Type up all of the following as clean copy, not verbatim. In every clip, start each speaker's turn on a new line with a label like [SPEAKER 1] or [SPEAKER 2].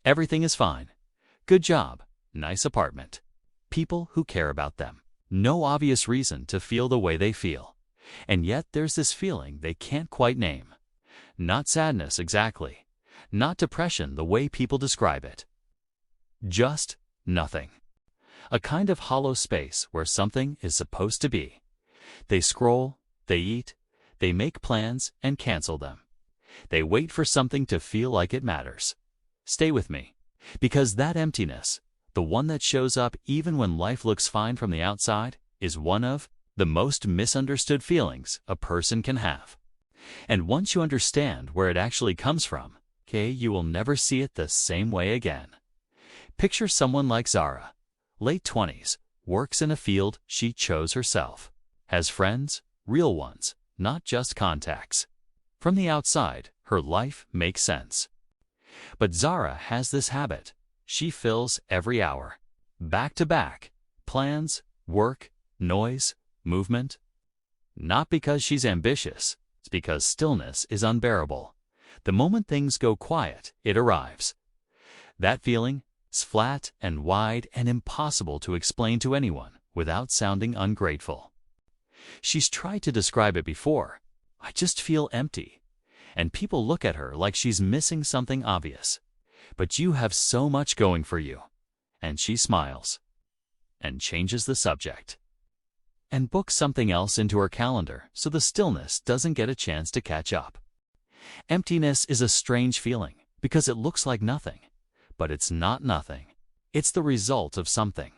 [SPEAKER 1] Everything is fine. Good job. Nice apartment. People who care about them. No obvious reason to feel the way they feel. And yet there's this feeling they can't quite name. Not sadness exactly. Not depression the way people describe it. Just nothing. A kind of hollow space where something is supposed to be. They scroll, they eat, they make plans and cancel them. They wait for something to feel like it matters. Stay with me, because that emptiness, the one that shows up even when life looks fine from the outside, is one of the most misunderstood feelings a person can have. And once you understand where it actually comes from, you will never see it the same way again. Picture someone like Zara, late 20s, works in a field she chose herself, has friends, real ones, not just contacts. From the outside, her life makes sense. But Zara has this habit. She fills every hour. Back to back. Plans, work, noise, movement. Not because she's ambitious. It's because stillness is unbearable. The moment things go quiet, it arrives. That feeling is flat and wide and impossible to explain to anyone without sounding ungrateful. She's tried to describe it before. I just feel empty. And people look at her like she's missing something obvious. But you have so much going for you. And she smiles. And changes the subject. And books something else into her calendar so the stillness doesn't get a chance to catch up. Emptiness is a strange feeling because it looks like nothing. But it's not nothing. It's the result of something.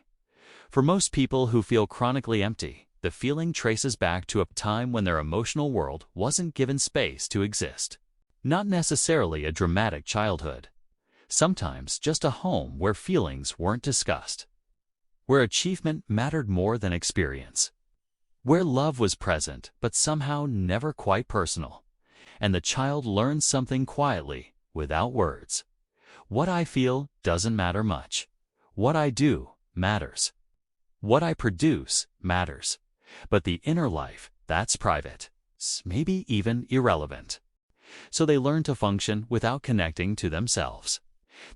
[SPEAKER 1] For most people who feel chronically empty, the feeling traces back to a time when their emotional world wasn't given space to exist. Not necessarily a dramatic childhood. Sometimes just a home where feelings weren't discussed. Where achievement mattered more than experience. Where love was present but somehow never quite personal. And the child learned something quietly, without words. What I feel doesn't matter much. What I do matters. What I produce matters. But the inner life, that's private. Maybe even irrelevant. So they learn to function without connecting to themselves.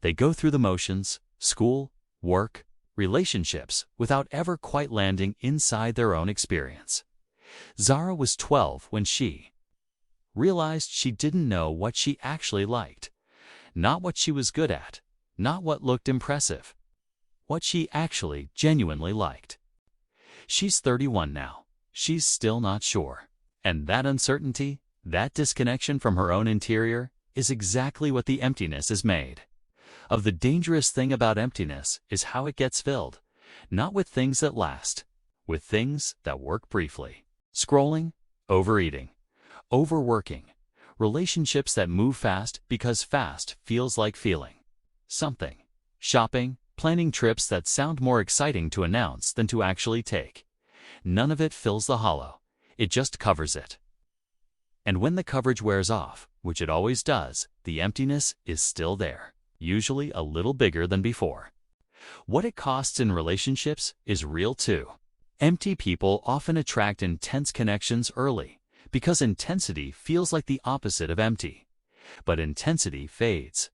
[SPEAKER 1] They go through the motions, school, work, relationships, without ever quite landing inside their own experience. Zara was 12 when she realized she didn't know what she actually liked. Not what she was good at, not what looked impressive. What she actually genuinely liked. She's 31 now. She's still not sure. And that uncertainty, that disconnection from her own interior, is exactly what the emptiness is made of. The dangerous thing about emptiness is how it gets filled. Not with things that last, with things that work briefly. Scrolling, overeating, overworking, relationships that move fast because fast feels like feeling something. Shopping, planning trips that sound more exciting to announce than to actually take. None of it fills the hollow. It just covers it. And when the coverage wears off, which it always does, the emptiness is still there, usually a little bigger than before. What it costs in relationships is real too. Empty people often attract intense connections early, because intensity feels like the opposite of empty. But intensity fades,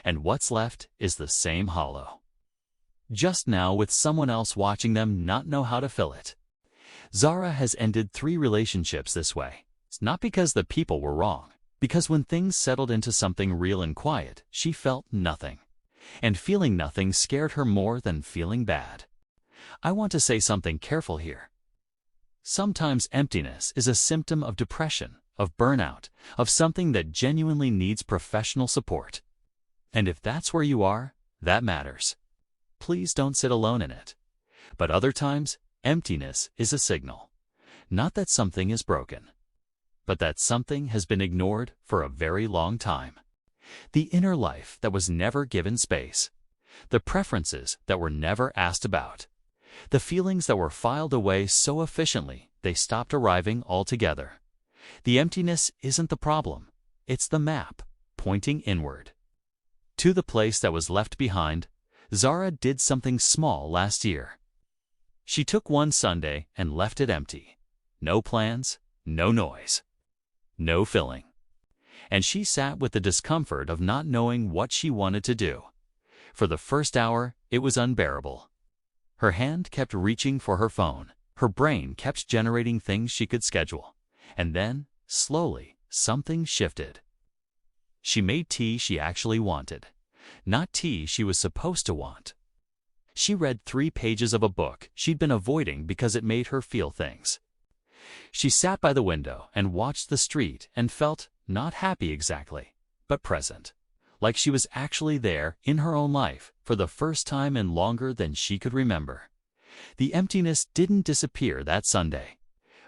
[SPEAKER 1] and what's left is the same hollow. Just now with someone else watching them not know how to fill it. Zara has ended 3 relationships this way. It's not because the people were wrong, because when things settled into something real and quiet, she felt nothing. And feeling nothing scared her more than feeling bad. I want to say something careful here. Sometimes emptiness is a symptom of depression, of burnout, of something that genuinely needs professional support. And if that's where you are, that matters. Please don't sit alone in it. But other times, emptiness is a signal. Not that something is broken, but that something has been ignored for a very long time. The inner life that was never given space. The preferences that were never asked about. The feelings that were filed away so efficiently they stopped arriving altogether. The emptiness isn't the problem. It's the map, pointing inward. To the place that was left behind, Zara did something small last year. She took one Sunday and left it empty. No plans, no noise, no filling. And she sat with the discomfort of not knowing what she wanted to do. For the first hour, it was unbearable. Her hand kept reaching for her phone. Her brain kept generating things she could schedule. And then, slowly, something shifted. She made tea she actually wanted, not tea she was supposed to want. She read 3 pages of a book she'd been avoiding because it made her feel things. She sat by the window and watched the street and felt not happy exactly, but present, like she was actually there in her own life for the first time in longer than she could remember. The emptiness didn't disappear that Sunday,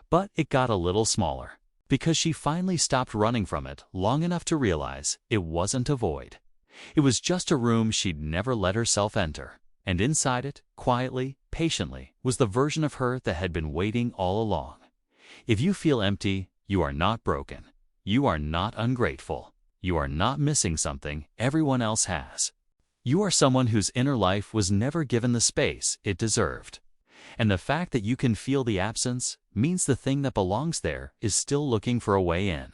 [SPEAKER 1] but it got a little smaller, because she finally stopped running from it long enough to realize it wasn't a void. It was just a room she'd never let herself enter, and inside it, quietly, patiently, was the version of her that had been waiting all along. If you feel empty, you are not broken. You are not ungrateful. You are not missing something everyone else has. You are someone whose inner life was never given the space it deserved. And the fact that you can feel the absence means the thing that belongs there is still looking for a way in.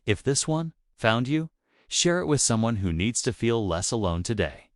[SPEAKER 1] If this one found you, share it with someone who needs to feel less alone today.